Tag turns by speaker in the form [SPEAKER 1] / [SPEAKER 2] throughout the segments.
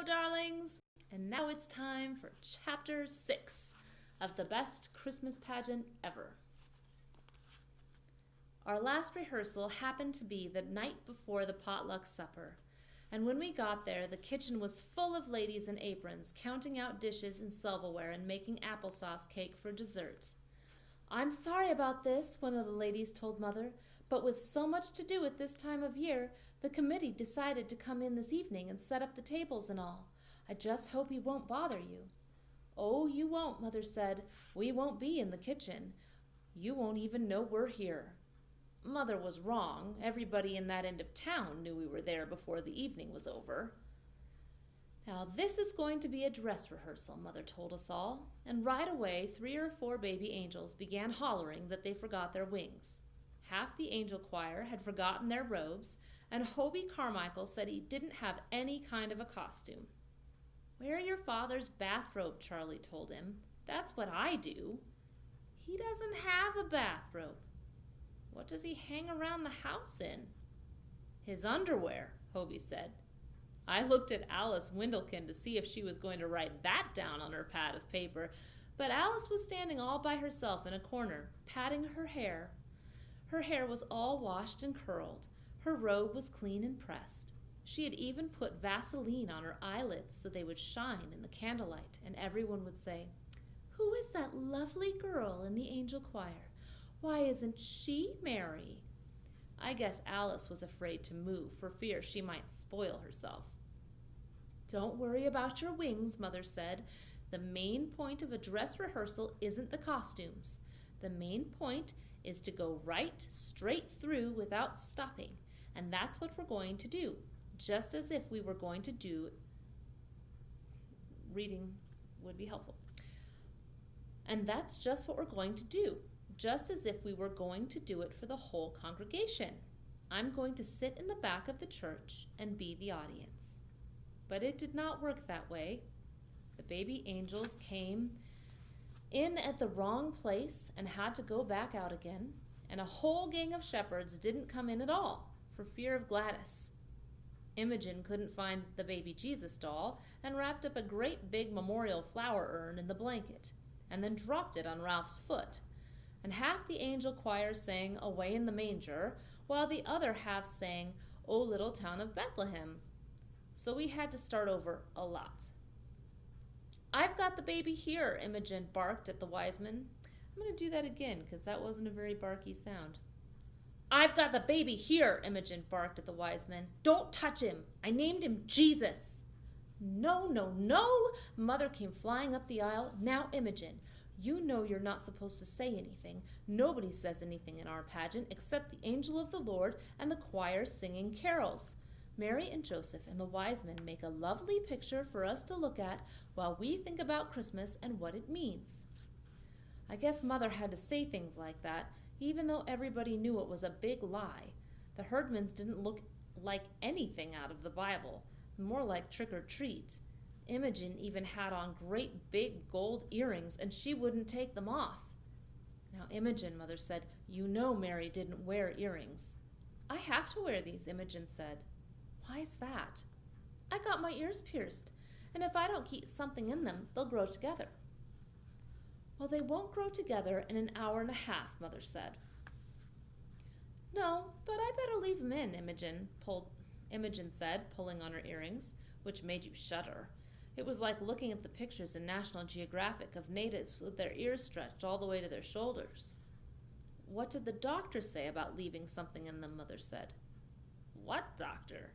[SPEAKER 1] Hello, darlings! And now it's time for Chapter 6 of the best Christmas pageant ever. Our last rehearsal happened to be the night before the potluck supper, and when we got there, the kitchen was full of ladies in aprons, counting out dishes and silverware and making applesauce cake for dessert. "I'm sorry about this," one of the ladies told Mother, "but with so much to do at this time of year, the committee decided to come in this evening and set up the tables and all. I just hope he won't bother you." "Oh, you won't," Mother said. "We won't be in the kitchen. You won't even know we're here." Mother was wrong. Everybody in that end of town knew we were there before the evening was over. "Now this is going to be a dress rehearsal," Mother told us all, and right away 3 or 4 baby angels began hollering that they forgot their wings. Half the angel choir had forgotten their robes, and Hobie Carmichael said he didn't have any kind of a costume. "Wear your father's bathrobe," Charlie told him. "That's what I do." "He doesn't have a bathrobe." "What does he hang around the house in?" "His underwear," Hobie said. I looked at Alice Windlekin to see if she was going to write that down on her pad of paper, but Alice was standing all by herself in a corner, patting her hair. Her hair was all washed and curled. Her robe was clean and pressed. She had even put Vaseline on her eyelids so they would shine in the candlelight, and everyone would say, "Who is that lovely girl in the angel choir? Why isn't she Mary?" I guess Alice was afraid to move for fear she might spoil herself. "Don't worry about your wings," Mother said. "The main point of a dress rehearsal isn't the costumes. The main point is to go right straight through without stopping, and that's what we're going to do, just as if we were going to do..." Reading would be helpful. "And that's just what we're going to do, just as if we were going to do it for the whole congregation. I'm going to sit in the back of the church and be the audience." But it did not work that way. The baby angels came in at the wrong place and had to go back out again, and a whole gang of shepherds didn't come in at all for fear of Gladys. Imogen couldn't find the baby Jesus doll and wrapped up a great big memorial flower urn in the blanket and then dropped it on Ralph's foot. And half the angel choir sang "Away in the Manger," while the other half sang "O Little Town of Bethlehem." So we had to start over a lot. "I've got the baby here," Imogen barked at the wise men. I'm going to do that again because that wasn't a very barky sound. "I've got the baby here," Imogen barked at the wise men. "Don't touch him. I named him Jesus." "No, no, no!" Mother came flying up the aisle. "Now, Imogen, you know you're not supposed to say anything. Nobody says anything in our pageant except the angel of the Lord and the choir singing carols. Mary and Joseph and the wise men make a lovely picture for us to look at while we think about Christmas and what it means." I guess Mother had to say things like that, even though everybody knew it was a big lie. The Herdmans didn't look like anything out of the Bible, more like trick or treat. Imogen even had on great big gold earrings, and she wouldn't take them off. "Now, Imogen," Mother said, "you know Mary didn't wear earrings." "I have to wear these," Imogen said. "Why's that?" "I got my ears pierced, and if I don't keep something in them, they'll grow together." "Well, they won't grow together in an hour and a half," Mother said. "No, but I better leave them in," Imogen said, pulling on her earrings, which made you shudder. It was like looking at the pictures in National Geographic of natives with their ears stretched all the way to their shoulders. "What did the doctor say about leaving something in them?" Mother said. "What doctor?"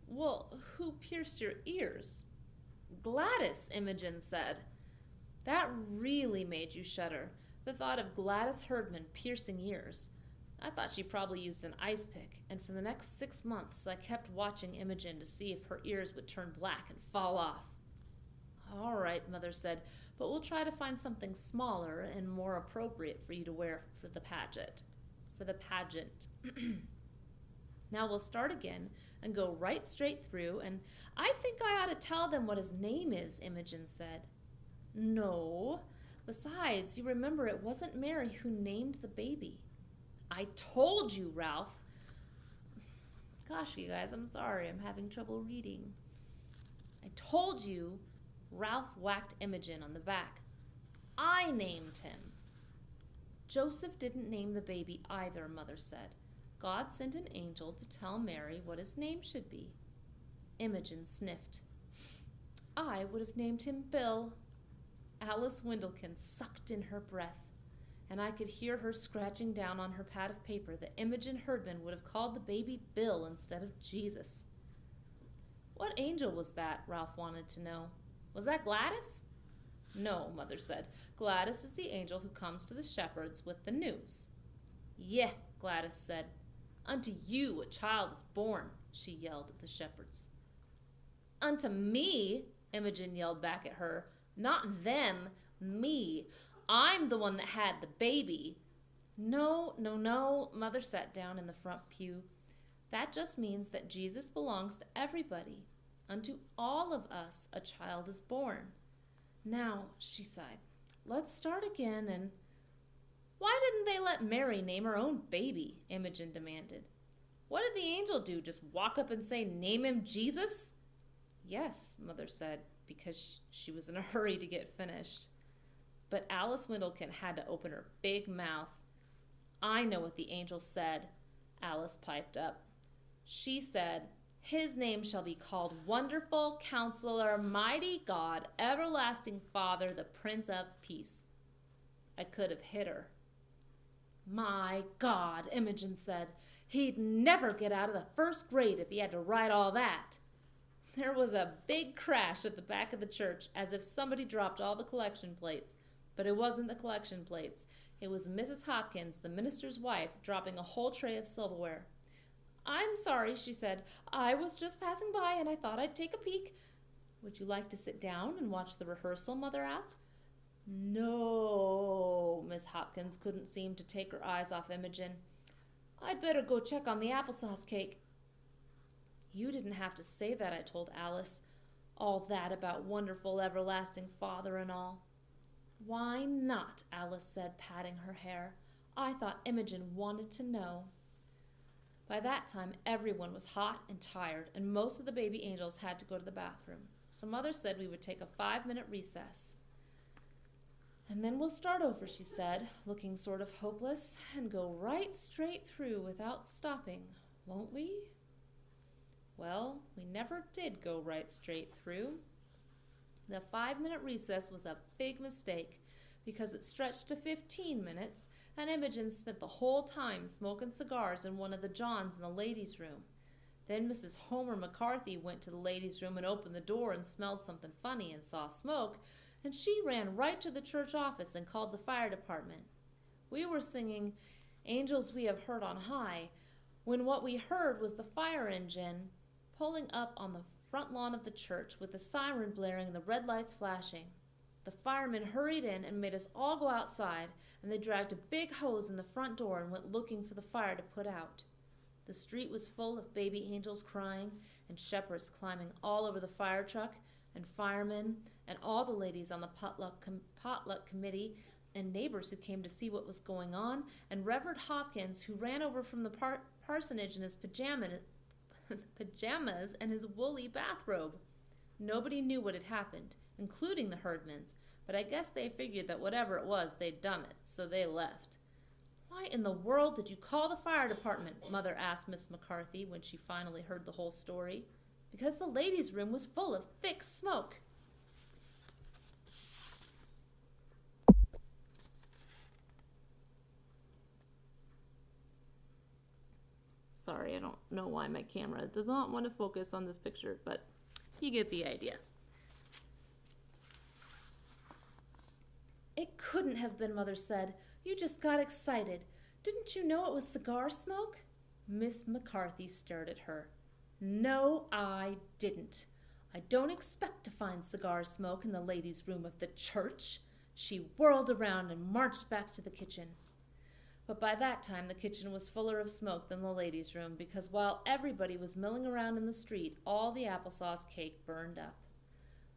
[SPEAKER 1] "Well, who pierced your ears?" "Gladys," Imogen said. That really made you shudder, the thought of Gladys Herdman piercing ears. I thought she probably used an ice pick, and for the next 6 months I kept watching Imogen to see if her ears would turn black and fall off. "All right," Mother said, "but we'll try to find something smaller and more appropriate for you to wear for the pageant. Now we'll start again and go right straight through, and I think I ought to tell them what his name is," Imogen said. "No. Besides, you remember it wasn't Mary who named the baby." "I told you, Ralph." Gosh, you guys, I'm sorry. I'm having trouble reading. "I told you. Ralph whacked Imogen on the back. I named him. Joseph didn't name the baby either, Mother said. God sent an angel to tell Mary what his name should be. Imogen sniffed. I would have named him Bill. Alice Windlekin sucked in her breath, and I could hear her scratching down on her pad of paper that Imogen Herdman would have called the baby Bill instead of Jesus. What angel was that? Ralph wanted to know. Was that Gladys? No, Mother said. Gladys is the angel who comes to the shepherds with the news. Yeh, Gladys said. Unto you a child is born, she yelled at the shepherds. Unto me, Imogen yelled back at her. Not them, me. I'm the one that had the baby. No, Mother sat down in the front pew. That just means that Jesus belongs to everybody. Unto all of us a child is born. Now, she sighed, let's start again and... Why didn't they let Mary name her own baby? Imogen demanded. What did the angel do? Just walk up and say, name him Jesus? Yes, Mother said, because she was in a hurry to get finished. But Alice Windlekin had to open her big mouth. I know what the angel said, Alice piped up. She said, his name shall be called Wonderful Counselor, Mighty God, Everlasting Father, the Prince of Peace. I could have hit her. My God, Imogen said. He'd never get out of the first grade if he had to write all that. There was a big crash at the back of the church, as if somebody dropped all the collection plates. But it wasn't the collection plates. It was Mrs. Hopkins, the minister's wife, dropping a whole tray of silverware. I'm sorry, she said. I was just passing by and I thought I'd take a peek. Would you like to sit down and watch the rehearsal? Mother asked. No, Miss Hopkins couldn't seem to take her eyes off Imogen. I'd better go check on the applesauce cake. You didn't have to say that, I told Alice. All that about wonderful everlasting Father and all. Why not? Alice said, patting her hair. I thought Imogen wanted to know. By that time, everyone was hot and tired, and most of the baby angels had to go to the bathroom. So Mother said we would take a 5-minute recess. And then we'll start over, she said, looking sort of hopeless, and go right straight through without stopping, won't we? Well, we never did go right straight through. The 5-minute recess was a big mistake because it stretched to 15 minutes, and Imogen spent the whole time smoking cigars in one of the johns in the ladies' room. Then Mrs. Homer McCarthy went to the ladies' room and opened the door and smelled something funny and saw smoke, and she ran right to the church office and called the fire department. We were singing Angels We Have Heard on High when what we heard was the fire engine pulling up on the front lawn of the church with the siren blaring and the red lights flashing. The firemen hurried in and made us all go outside, and they dragged a big hose in the front door and went looking for the fire to put out. The street was full of baby angels crying and shepherds climbing all over the fire truck and firemen and all the ladies on the potluck committee and neighbors who came to see what was going on, and Reverend Hopkins, who ran over from the parsonage in his pajamas and his woolly bathrobe. Nobody knew what had happened, including the Herdmans, but I guess they figured that whatever it was, they'd done it, so they left. Why in the world did you call the fire department? Mother asked Miss McCarthy when she finally heard the whole story. Because the ladies' room was full of thick smoke. Sorry, I don't know why my camera does not want to focus on this picture, but you get the idea. It couldn't have been, Mother said. You just got excited. Didn't you know it was cigar smoke? Miss McCarthy stared at her. No, I didn't. I don't expect to find cigar smoke in the ladies' room of the church. She whirled around and marched back to the kitchen. But by that time, the kitchen was fuller of smoke than the ladies' room, because while everybody was milling around in the street, all the applesauce cake burned up.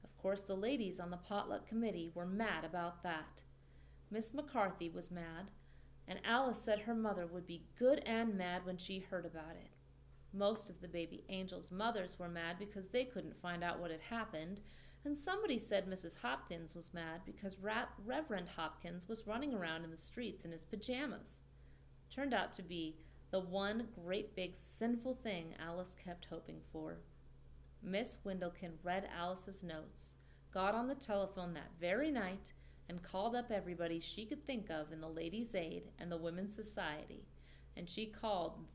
[SPEAKER 1] Of course, the ladies on the potluck committee were mad about that. Miss McCarthy was mad, and Alice said her mother would be good and mad when she heard about it. Most of the baby angels' mothers were mad because they couldn't find out what had happened, and somebody said Mrs. Hopkins was mad because Reverend Hopkins was running around in the streets in his pajamas. Turned out to be the one great big sinful thing Alice kept hoping for. Miss Windlekin read Alice's notes, got on the telephone that very night, and called up everybody she could think of in the Ladies' Aid and the Women's Society, and she called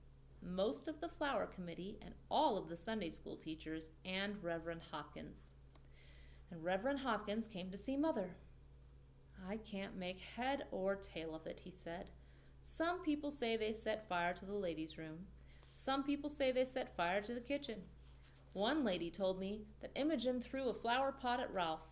[SPEAKER 1] most of the flower committee and all of the Sunday school teachers and Reverend Hopkins. And Reverend Hopkins came to see Mother. "I can't make head or tail of it," he said. "Some people say they set fire to the ladies' room. Some people say they set fire to the kitchen. One lady told me that Imogen threw a flower pot at Ralph.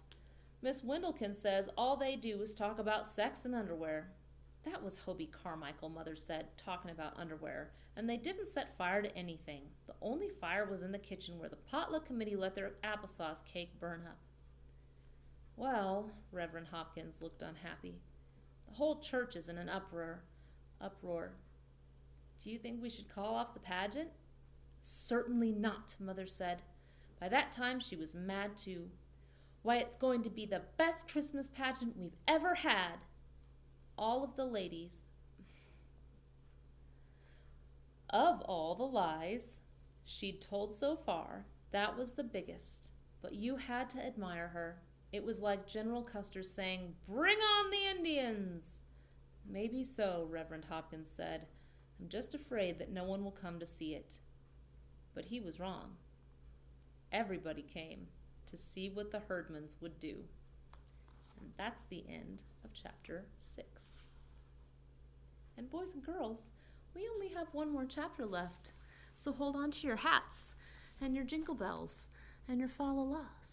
[SPEAKER 1] Miss Windlekin says all they do is talk about sex and underwear." "That was Hobie Carmichael," Mother said, "talking about underwear, and they didn't set fire to anything. The only fire was in the kitchen where the potluck committee let their applesauce cake burn up." "Well," Reverend Hopkins looked unhappy, "the whole church is in an uproar. Do you think we should call off the pageant?" "Certainly not," Mother said. By that time she was mad too. "Why, it's going to be the best Christmas pageant we've ever had." All of the ladies, of all the lies she'd told so far, that was the biggest. But you had to admire her. It was like General Custer saying, "Bring on the Indians!" "Maybe so," Reverend Hopkins said. "I'm just afraid that no one will come to see it." But he was wrong. Everybody came to see what the Herdmans would do. And that's the end of chapter 6. And boys and girls, we only have one more chapter left. So hold on to your hats and your jingle bells and your fa-la-las.